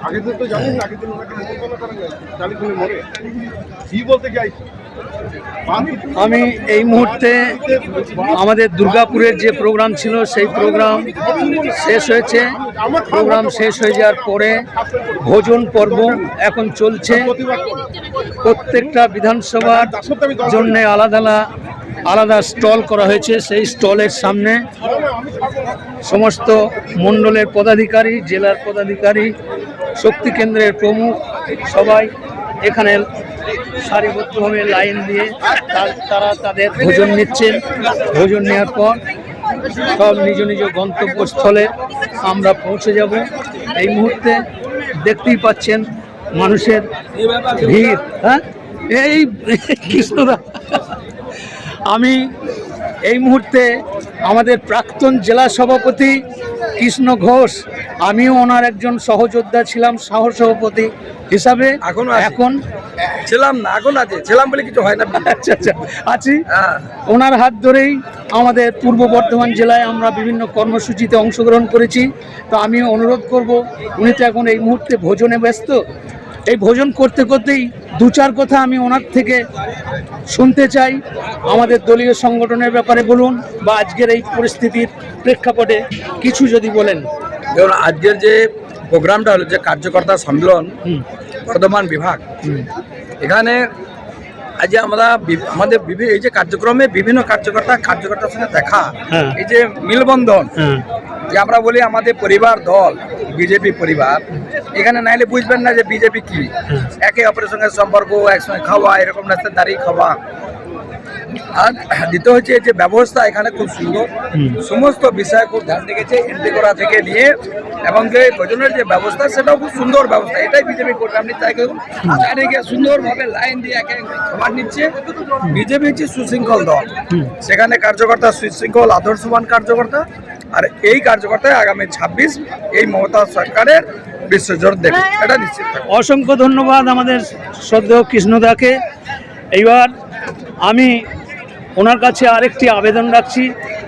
আগের দিন তো জানেন, আগের দিন ওনাকে নিমন্ত্রণ করা যায়, তাহলে তুমি মরে কি বলতে চাইছি। আমি এই মুহূর্তে আমাদের দুর্গাপুরের যে প্রোগ্রাম ছিল সেই প্রোগ্রাম শেষ হয়েছে। প্রোগ্রাম শেষ হয়ে যাওয়ার পরে ভোজন পর্ব এখন চলছে। প্রত্যেকটা বিধানসভার জন্য আলাদা আলাদা স্টল করা হয়েছে। সেই স্টলের সামনে সমস্ত মণ্ডলের পদাধিকারী, জেলার পদাধিকারী, শক্তি কেন্দ্রের প্রমুখ সবাই এখানে সারিবদ্ধভাবে লাইন দিয়ে তারা তাদের ভোজন নিচ্ছেন। ভোজন নেওয়ার পর সব নিজ নিজ গন্তব্যস্থলে আমরা পৌঁছে যাব। এই মুহূর্তে দেখতেই পাচ্ছেন মানুষের ভিড়। হ্যাঁ, এই কৃষ্ণদা, আমি এই মুহূর্তে আমাদের প্রাক্তন জেলা সভাপতি কৃষ্ণ ঘোষ, আমিও ওনার একজন সহযোদ্ধা ছিলাম, সহসভাপতি হিসাবে। এখন ছিলাম না, এখন আছে, ছিলাম বলে কিছু হয় না। আচ্ছা আছি। ওনার হাত ধরেই আমাদের পূর্ব বর্ধমান জেলায় আমরা বিভিন্ন কর্মসূচিতে অংশগ্রহণ করেছি। তো আমিও অনুরোধ করব, উনি তো এখন এই মুহূর্তে ভোজনে ব্যস্ত, এই ভোজন করতে করতেই দু চার কথা আমি ওনার থেকে শুনতে চাই। আমাদের দলীয় সংগঠনের ব্যাপারে বলুন, বা আজকের এই পরিস্থিতির প্রেক্ষাপটে কিছু যদি বলেন। দেখুন, আজকের যে প্রোগ্রামটা হলো, যে কার্যকর্তা সম্মেলন বর্ধমান বিভাগ, এখানে আজ আমাদের এই যে কার্যক্রমে বিভিন্ন কার্যকর্তার সঙ্গে দেখা, এই যে মিলবন্ধন, যে আমরা বলি আমাদের পরিবার দল বিজেপি পরিবার, এখানে নাইলে বুঝবেন না যে বিজেপি কি। একে অপরের সঙ্গে সম্পর্ক, একসঙ্গে খাওয়া, এরকম রাস্তায় দাঁড়িয়ে খাওয়া। আর দ্বিতীয় হচ্ছে যে ব্যবস্থা এখানে খুব সুন্দর, সমস্ত বিষয় খুব ধ্যান রেখেছে, এন্ট্রি করা থেকে নিয়ে এবং যে ভোজনের যে ব্যবস্থা, সেটাও খুব সুন্দর ব্যবস্থা। এটাই বিজেপি করবে। আপনি তাই চারিদিকে সুন্দরভাবে লাইন দিয়ে একে খাবার নিচ্ছে। বিজেপি হচ্ছে সুশৃঙ্খল দল, সেখানে কার্যকর্তা সুশৃঙ্খল আদর্শবান কার্যকর্তা। আর এই কার্যকর্তায় আগামী 26 এই মমতা সরকারের বিশ্বজোর দেবে, এটা নিশ্চিত। অসংখ্য ধন্যবাদ আমাদের শ্রদ্ধেয় কৃষ্ণদাকে। এইবার আমি ওনার কাছে আরেকটি আবেদন রাখছি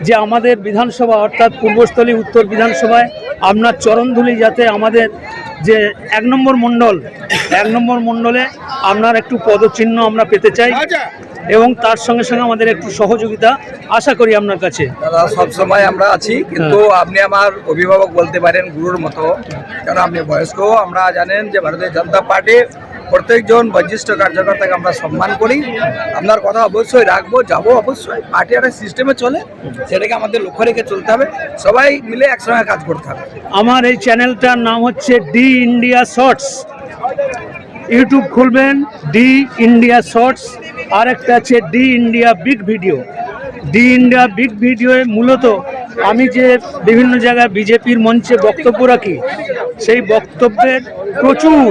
যে আমাদের বিধানসভা অর্থাৎ পূর্বস্থলী উত্তর বিধানসভায় আপনার চরণধুলি যাতে আমাদের যে 1 নম্বর মণ্ডলে আপনার একটু পদচিহ্ন আমরা পেতে চাই, এবং তার সঙ্গে সঙ্গে আমাদের একটু সহযোগিতা আশা করি আপনার কাছে। দাদা, সবসময় আমরা আছি, কিন্তু আপনি আমার অভিভাবক বলতে পারেন, গুরুর মতো, কারণ আপনি বয়স্ক। আমরা জানেন যে ভারতীয় জনতা পার্টির প্রত্যেকজন বয়োজ্যেষ্ঠ কার্যকর্তাকে আমরা সম্মান করি। আপনার কথা অবশ্যই রাখবো, যাবো অবশ্যই। পার্টি একটা সিস্টেমে চলে, সেটাকে আমাদের লক্ষ্য রেখে চলতে হবে, সবাই মিলে একসঙ্গে কাজ করতে হবে। আমার এই চ্যানেলটার নাম হচ্ছে ডি ইন্ডিয়া শর্টস। ইউটিউব খুলবেন, ডি ইন্ডিয়া শর্টস। আর একটা আছে D India big video. D India big ভিডিওয়ে মূলত আমি যে বিভিন্ন জায়গায় বিজেপির মঞ্চে বক্তব্য রাখি, সেই বক্তব্যের প্রচুর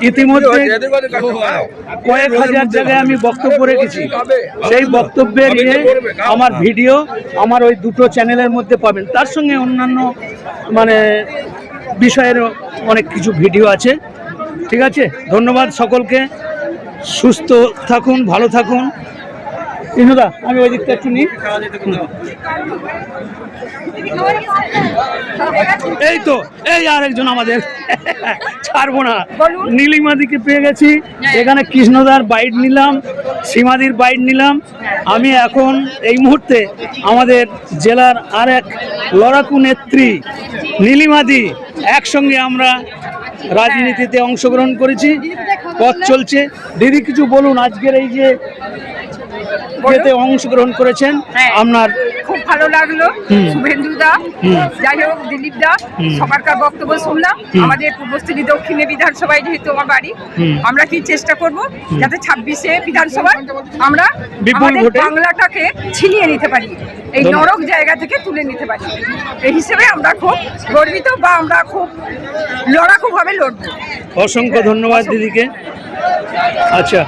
ইতিমধ্যে কয়েক হাজার জায়গায় আমি বক্তব্য রেখেছি। সেই বক্তব্যের আমার ভিডিও আমার ওই দুটো চ্যানেলের মধ্যে পাবেন। তার সঙ্গে অন্যান্য বিষয়ের অনেক কিছু ভিডিও আছে। ঠিক আছে, ধন্যবাদ সকলকে। সুস্থ থাকুন, ভালো থাকুন। কৃষ্ণদা, আমি ওই দিকটা একটু নিই। এই তো, এই আরেকজন আমাদের ছাড়বো না, নীলিমাদিকে পেয়ে গেছি। এখানে কৃষ্ণদার বাইট নিলাম, সীমাদির বাইট নিলাম। আমি এখন এই মুহূর্তে আমাদের জেলার আর এক লড়াকু নেত্রী নীলিমাদি, একসঙ্গে আমরা রাজনীতিতে অংশগ্রহণ করেছি, পথ চলছে। দিদি, কিছু বলুন, আজকের এই যে অংশগ্রহণ করেছেন আপনার? খুব ভালো লাগলো। শুভেন্দু দা, যাই হোক দিলীপ দা, সবারকার বক্তব্য শুনলাম। আমাদের পূর্বস্থলী দক্ষিণে বিধানসভায় যেহেতু আমার বাড়ি, আমরা কি চেষ্টা করব যাতে 26-এ বিধানসভায় আমরা বাংলাটাকে ছিনিয়ে নিতে পারি, এই নরক জায়গা থেকে তুলে নিতে পারি। এই হিসেবে আমরা খুব গর্বিত, বা আমরা খুব লড়াকুভাবে লড়ব। অসংখ্য ধন্যবাদ দিদিকে। আচ্ছা।